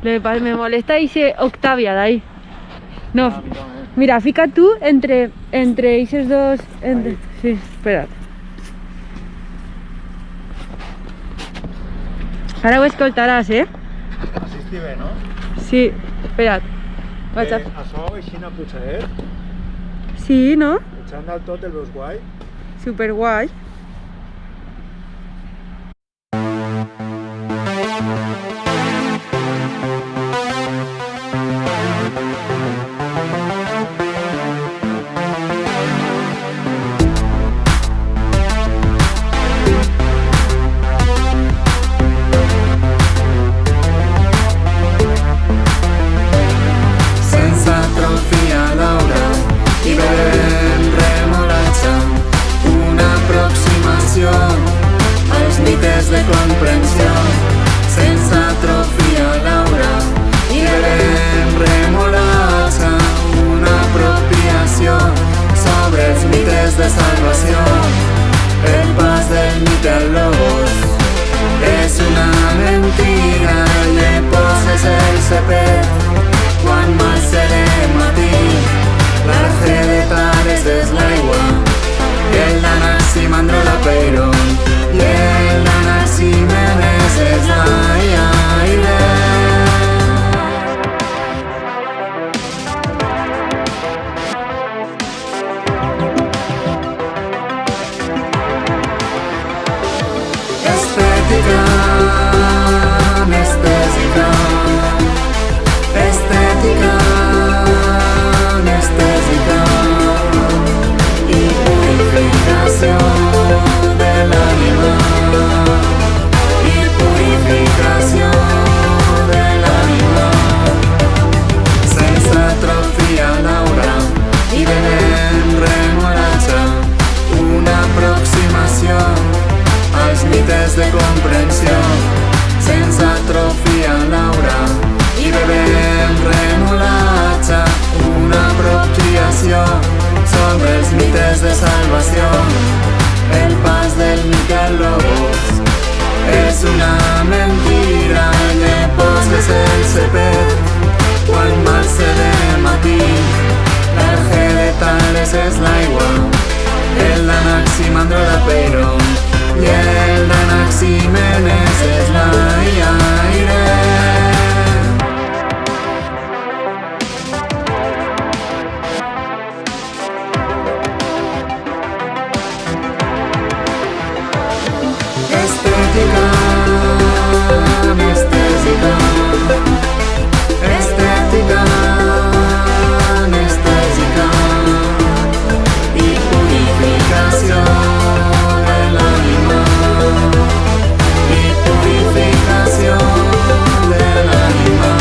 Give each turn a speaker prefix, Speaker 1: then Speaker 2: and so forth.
Speaker 1: Me molesta dice Octavia de ahí. No,
Speaker 2: Ah, mira,
Speaker 1: mira, fica tú entre esos dos.
Speaker 2: Ahí.
Speaker 1: Sí, espera. Ara ho escoltaràs, eh?
Speaker 2: Així estic bé, no?
Speaker 1: Sí, espera't. Vaig a...
Speaker 2: Això així no potser,
Speaker 1: Sí, no?
Speaker 2: echant del tot el veus guai.
Speaker 1: Superguai.
Speaker 3: Sense atrofia Laura i bevem remolatxa, una aproximació als mites de comprensió. Sense atrofia Laura i bevem remolatxa, una apropiació sobre els mites de salvació. El pas del mite al logos és una mentira, le poses el cepet quan mal seré matí. L'arge de Tales és l'aigua, el d'Anaximandro la Peiro i el d'Anaximenes és l'aire. Estètica, anestèsica, estètica, anestèsica i purificació de l'ànima, i purificació de l'ànima. Sense atrofia Laura i bevem remolatxa, una aproximació als mites de comprensió. Sense atrofia Laura i bevem remolatxa, una apropiació sobre els mites de salvació. El pas del mite al logos és una mentira, le poses el cepet quan mal se de matí. L'arge de Tales és l'aigua, el d'Anaximandro la Peiro i el d'Anaximenes és l'aire. Estètica, anestèsica, estètica, anestèsica i purificació de l'ànima, i purificació de l'ànima.